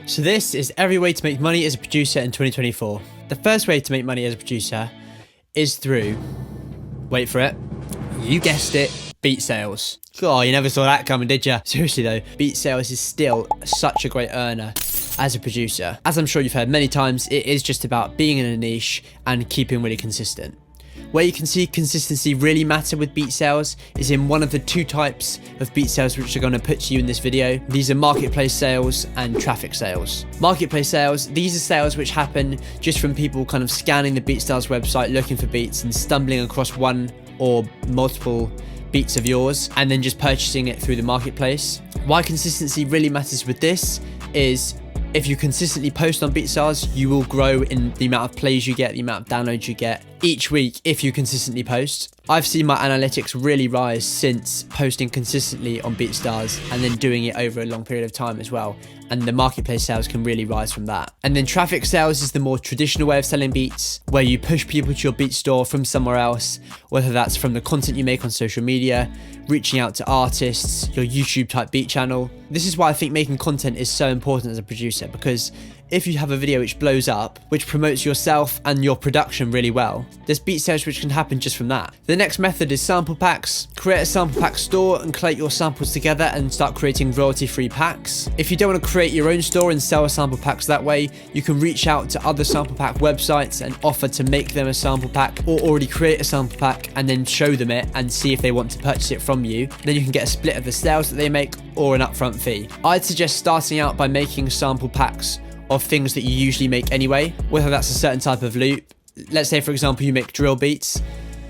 So this is every way to make money as a producer in 2024. The first way to make money as a producer is through, wait for it, you guessed it, beat sales. Oh, you never saw that coming, did you? Seriously though, beat sales is still such a great earner as a producer. As I'm sure you've heard many times, it is just about being in a niche and keeping really consistent. Where you can see consistency really matter with beat sales is in one of the two types of beat sales which are going to put to you in this video. These are marketplace sales and traffic sales. Marketplace sales, these are sales which happen just from people kind of scanning the BEATSTARS website looking for beats and stumbling across one or multiple beats of yours and then just purchasing it through the marketplace. Why consistency really matters with this is if you consistently post on BEATSTARS, you will grow in the amount of plays you get, the amount of downloads you get each week if you consistently post. I've seen my analytics really rise since posting consistently on BEATSTARS and then doing it over a long period of time as well. And the marketplace sales can really rise from that. And then traffic sales is the more traditional way of selling beats, where you push people to your beat store from somewhere else, whether that's from the content you make on social media, reaching out to artists, your YouTube type beat channel. This is why I think making content is so important as a producer, because if you have a video which blows up, which promotes yourself and your production really well, there's beat sales which can happen just from that. The next method is sample packs. Create a sample pack store and collate your samples together and start creating royalty-free packs. If you don't want to create your own store and sell sample packs that way, you can reach out to other sample pack websites and offer to make them a sample pack, or already create a sample pack and then show them it and see if they want to purchase it from you. Then you can get a split of the sales that they make or an upfront fee. I'd suggest starting out by making sample packs of things that you usually make anyway, whether that's a certain type of loop. Let's say for example you make drill beats,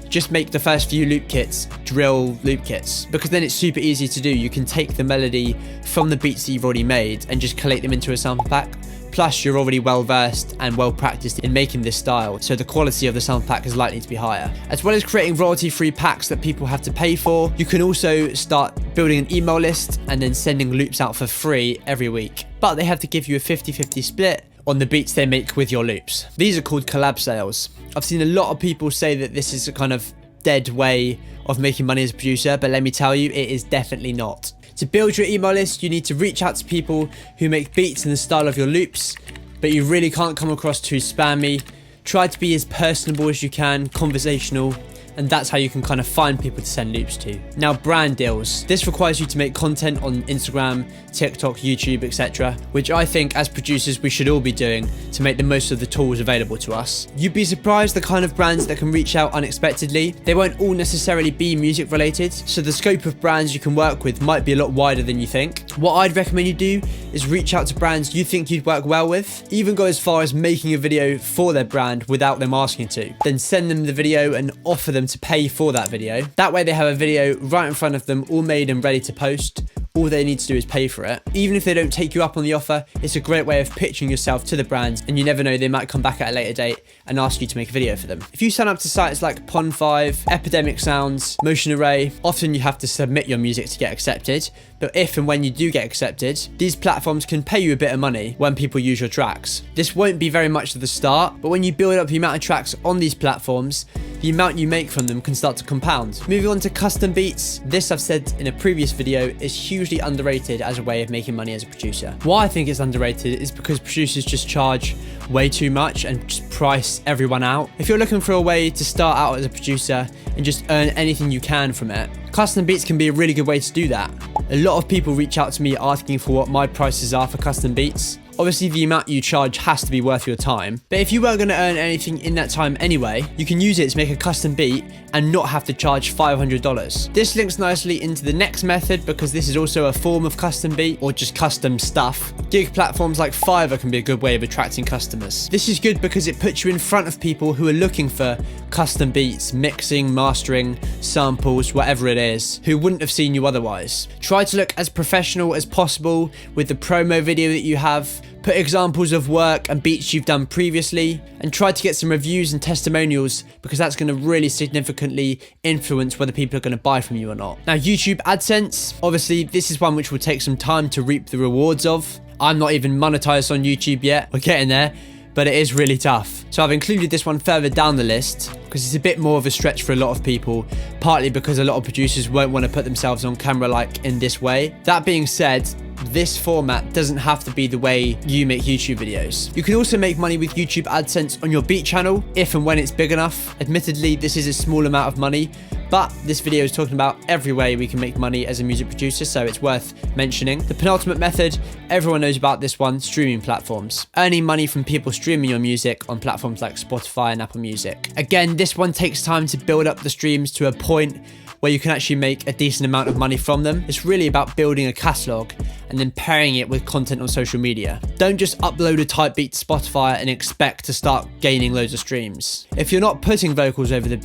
just make the first few loop kits drill loop kits, because then it's super easy to do. You can take the melody from the beats that you've already made and just collate them into a sample pack. Plus you're already well versed and well practiced in making this style, so the quality of the sample pack is likely to be higher. As well as creating royalty free packs that people have to pay for, you can also start building an email list and then sending loops out for free every week. But they have to give you a 50-50 split on the beats they make with your loops. These are called collab sales. I've seen a lot of people say that this is a kind of dead way of making money as a producer, but let me tell you, it is definitely not. To build your email list, you need to reach out to people who make beats in the style of your loops, but you really can't come across too spammy. Try to be as personable as you can, conversational, and that's how you can kind of find people to send loops to. Now, brand deals. This requires you to make content on Instagram, TikTok, YouTube, etc., which I think as producers we should all be doing to make the most of the tools available to us. You'd be surprised the kind of brands that can reach out unexpectedly. They won't all necessarily be music related, so the scope of brands you can work with might be a lot wider than you think. What I'd recommend you do is reach out to brands you think you'd work well with. Even go as far as making a video for their brand without them asking to. Then send them the video and offer them to pay for that video. That way they have a video right in front of them, all made and ready to post. All they need to do is pay for it. Even if they don't take you up on the offer, it's a great way of pitching yourself to the brands, and you never know, they might come back at a later date and ask you to make a video for them. If you sign up to sites like Pond5, Epidemic Sounds, Motion Array, often you have to submit your music to get accepted, but if and when you do get accepted, these platforms can pay you a bit of money when people use your tracks. This won't be very much at the start, but when you build up the amount of tracks on these platforms, the amount you make from them can start to compound. Moving on to custom beats, this I've said in a previous video is hugely underrated as a way of making money as a producer. Why I think it's underrated is because producers just charge way too much and just price everyone out. If you're looking for a way to start out as a producer and just earn anything you can from it, custom beats can be a really good way to do that. A lot of people reach out to me asking for what my prices are for custom beats. Obviously, the amount you charge has to be worth your time, but if you weren't going to earn anything in that time anyway, you can use it to make a custom beat and not have to charge $500. This links nicely into the next method because this is also a form of custom beat or just custom stuff. Gig platforms like Fiverr can be a good way of attracting customers. This is good because it puts you in front of people who are looking for custom beats, mixing, mastering, samples, whatever it is, who wouldn't have seen you otherwise. Try to look as professional as possible with the promo video that you have. Put examples of work and beats you've done previously, and try to get some reviews and testimonials because that's going to really significantly influence whether people are going to buy from you or not. Now, YouTube AdSense, obviously this is one which will take some time to reap the rewards of. I'm not even monetized on YouTube yet. We're getting there, but it is really tough. So I've included this one further down the list because it's a bit more of a stretch for a lot of people, partly because a lot of producers won't want to put themselves on camera like in this way. That being said, this format doesn't have to be the way you make YouTube videos. You can also make money with YouTube AdSense on your Beat channel if and when it's big enough. Admittedly, this is a small amount of money, but this video is talking about every way we can make money as a music producer, so it's worth mentioning. The penultimate method, everyone knows about this one, streaming platforms. Earning money from people streaming your music on platforms like Spotify and Apple Music. Again, this one takes time to build up the streams to a point where you can actually make a decent amount of money from them. It's really about building a catalog and then pairing it with content on social media. Don't just upload a type beat to Spotify and expect to start gaining loads of streams. If you're not putting vocals over the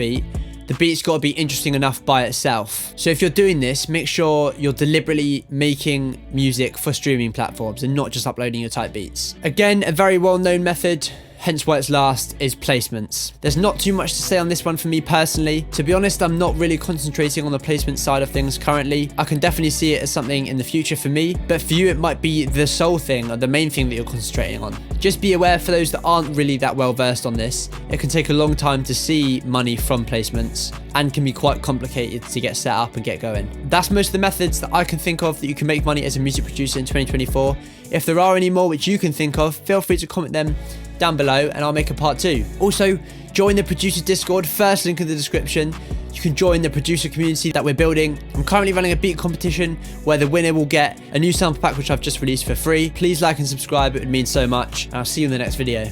beat's got to be interesting enough by itself. So if you're doing this, make sure you're deliberately making music for streaming platforms and not just uploading your type beats. Again, a very well-known method, hence why it's last, is placements. There's not too much to say on this one for me personally. To be honest, I'm not really concentrating on the placement side of things currently. I can definitely see it as something in the future for me, but for you it might be the sole thing or the main thing that you're concentrating on. Just be aware, for those that aren't really that well versed on this, it can take a long time to see money from placements and can be quite complicated to get set up and get going. That's most of the methods that I can think of that you can make money as a music producer in 2024. If there are any more which you can think of, feel free to comment them down below and I'll make a part 2. Also, join the producer Discord, first link in the description. You can join the producer community that we're building. I'm currently running a beat competition where the winner will get a new sample pack which I've just released for free. Please like and subscribe, it would mean so much. And I'll see you in the next video.